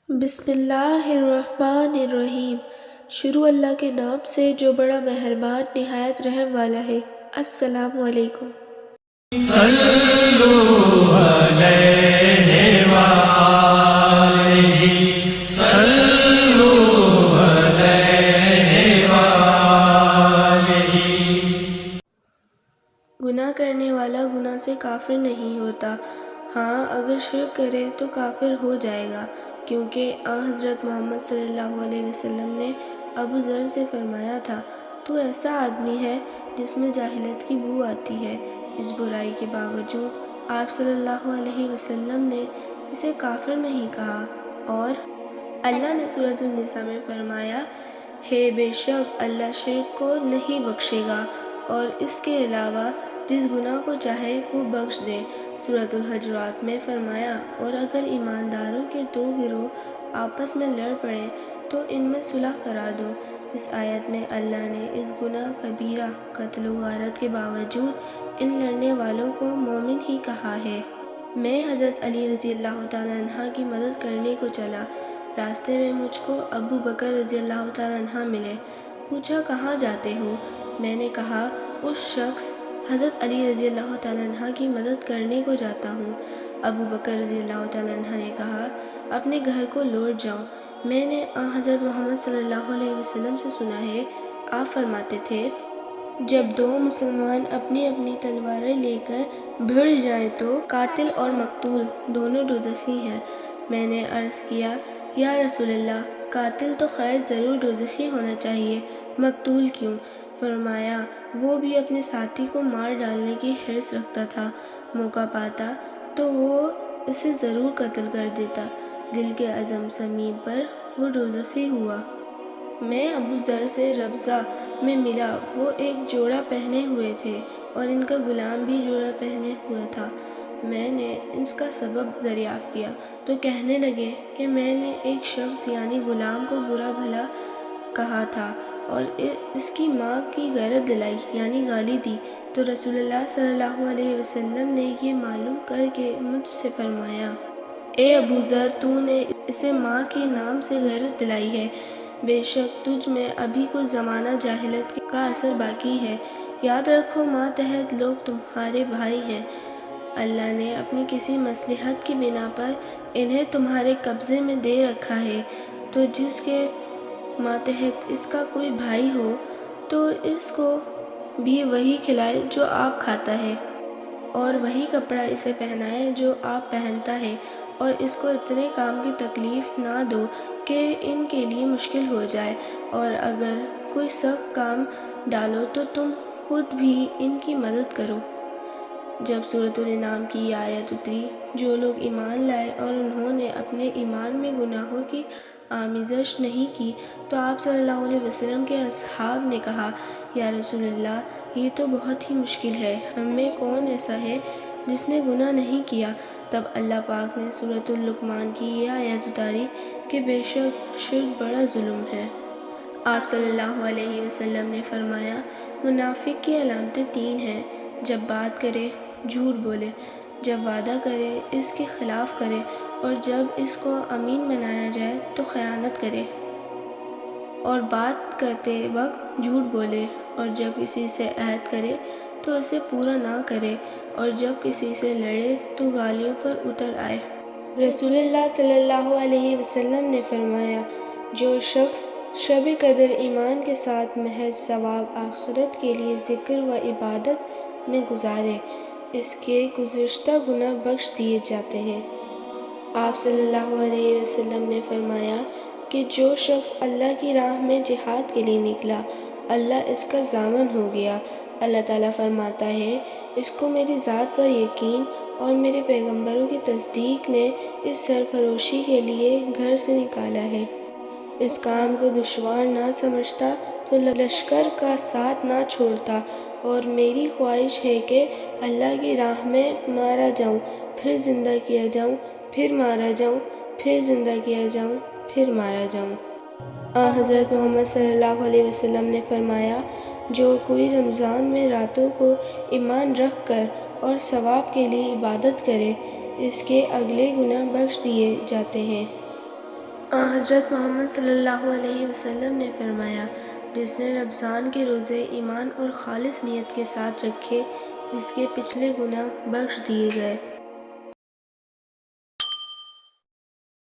بسم اللہ الرحمن الرحیم۔ شروع اللہ کے نام سے جو بڑا مہربان نہایت رحم والا ہے۔ السلام علیکم۔ صلو علیہ وآلہ، صلو علیہ وآلہ۔ گناہ کرنے والا گناہ سے کافر نہیں ہوتا، ہاں اگر شرک کرے تو کافر ہو جائے گا، کیونکہ حضرت محمد صلی اللہ علیہ وسلم نے ابو ذر سے فرمایا تھا، تو ایسا آدمی ہے جس میں جاہلیت کی بو آتی ہے۔ اس برائی کے باوجود آپ صلی اللہ علیہ وسلم نے اسے کافر نہیں کہا، اور اللہ نے سورۃ النساء میں فرمایا ہے بے شک اللہ شرک کو نہیں بخشے گا، اور اس کے علاوہ جس گناہ کو چاہے وہ بخش دے۔ سورۃ الحجرات میں فرمایا اور اگر ایمانداروں کے دو گروہ آپس میں لڑ پڑیں تو ان میں صلح کرا دو۔ اس آیت میں اللہ نے اس گناہ کبیرہ قتل و غارت کے باوجود ان لڑنے والوں کو مومن ہی کہا ہے۔ میں حضرت علی رضی اللہ تعالیٰ عنہ کی مدد کرنے کو چلا، راستے میں مجھ کو ابو بکر رضی اللہ تعالیٰ عنہ ملے، پوچھا کہاں جاتے ہو؟ میں نے کہا اس شخص حضرت علی رضی اللہ تعالیٰ عنہ کی مدد کرنے کو جاتا ہوں۔ ابو بکر رضی اللہ تعالیٰ عنہ نے کہا اپنے گھر کو لوٹ جاؤ، میں نے حضرت محمد صلی اللہ علیہ وسلم سے سنا ہے، آپ فرماتے تھے جب دو مسلمان اپنی اپنی تلواریں لے کر بھڑ جائیں تو قاتل اور مقتول دونوں دوزخی ہیں۔ میں نے عرض کیا یا رسول اللہ، قاتل تو خیر ضرور دوزخی ہونا چاہیے، مقتول کیوں؟ فرمایا وہ بھی اپنے ساتھی کو مار ڈالنے کی حرص رکھتا تھا، موقع پاتا تو وہ اسے ضرور قتل کر دیتا، دل کے عزم سمیم پر وہ دوزخی ہوا۔ میں ابو ذر سے ربضہ میں ملا، وہ ایک جوڑا پہنے ہوئے تھے اور ان کا غلام بھی جوڑا پہنے ہوا تھا۔ میں نے اس کا سبب دریافت کیا تو کہنے لگے کہ میں نے ایک شخص یعنی غلام کو برا بھلا کہا تھا اور اس کی ماں کی غیرت دلائی یعنی گالی دی، تو رسول اللہ صلی اللہ علیہ وسلم نے یہ معلوم کر کے مجھ سے فرمایا اے ابو ذر، تو نے اسے ماں کے نام سے غیرت دلائی ہے، بے شک تجھ میں ابھی کچھ زمانہ جاہلیت کا اثر باقی ہے، یاد رکھو ماتحت لوگ تمہارے بھائی ہیں، اللہ نے اپنی کسی مصلحت کی بنا پر انہیں تمہارے قبضے میں دے رکھا ہے، تو جس کے ماتحت اس کا کوئی بھائی ہو تو اس کو بھی وہی کھلائے جو آپ کھاتا ہے، اور وہی کپڑا اسے پہنائے جو آپ پہنتا ہے، اور اس کو اتنے کام کی تکلیف نہ دو کہ ان کے لیے مشکل ہو جائے، اور اگر کوئی سخت کام ڈالو تو تم خود بھی ان کی مدد کرو۔ جب سورۃ الانعام کی یہ آیت اتری، جو لوگ ایمان لائے اور انہوں نے اپنے ایمان میں گناہوں کی آمیزش نہیں کی، تو آپ صلی اللہ علیہ وسلم کے اصحاب نے کہا یا رسول اللہ، یہ تو بہت ہی مشکل ہے، ہم میں کون ایسا ہے جس نے گناہ نہیں کیا؟ تب اللہ پاک نے سورۃ اللقمان کی یہ آیت اتاری کہ بے شک شرک بڑا ظلم ہے۔ آپ صلی اللہ علیہ وسلم نے فرمایا منافق کی علامتیں تین ہیں، جب بات کرے جھوٹ بولے، جب وعدہ کرے اس کے خلاف کرے، اور جب اس کو امین بنایا جائے تو خیانت کرے، اور بات کرتے وقت جھوٹ بولے، اور جب کسی سے عہد کرے تو اسے پورا نہ کرے، اور جب کسی سے لڑے تو گالیوں پر اتر آئے۔ رسول اللہ صلی اللہ علیہ وسلم نے فرمایا جو شخص شب قدر ایمان کے ساتھ محض ثواب آخرت کے لیے ذکر و عبادت میں گزارے، اس کے گزشتہ گناہ بخش دیے جاتے ہیں۔ آپ صلی اللہ علیہ وسلم نے فرمایا کہ جو شخص اللہ کی راہ میں جہاد کے لیے نکلا، اللہ اس کا ضامن ہو گیا۔ اللہ تعالیٰ فرماتا ہے اس کو میری ذات پر یقین اور میرے پیغمبروں کی تصدیق نے اس سرفروشی کے لیے گھر سے نکالا ہے، اس کام کو دشوار نہ سمجھتا تو لشکر کا ساتھ نہ چھوڑتا، اور میری خواہش ہے کہ اللہ کی راہ میں مارا جاؤں، پھر زندہ کیا جاؤں، پھر مارا جاؤں، پھر زندہ کیا جاؤں، پھر مارا جاؤں۔ حضرت محمد صلی اللہ علیہ وسلم نے فرمایا جو کوئی رمضان میں راتوں کو ایمان رکھ کر اور ثواب کے لیے عبادت کرے، اس کے اگلے گناہ بخش دیے جاتے ہیں۔ حضرت محمد صلی اللہ علیہ وسلم نے فرمایا، جس نے رمضان کے روزے ایمان اور خالص نیت کے ساتھ رکھے، اس کے پچھلے گناہ بخش دیے گئے۔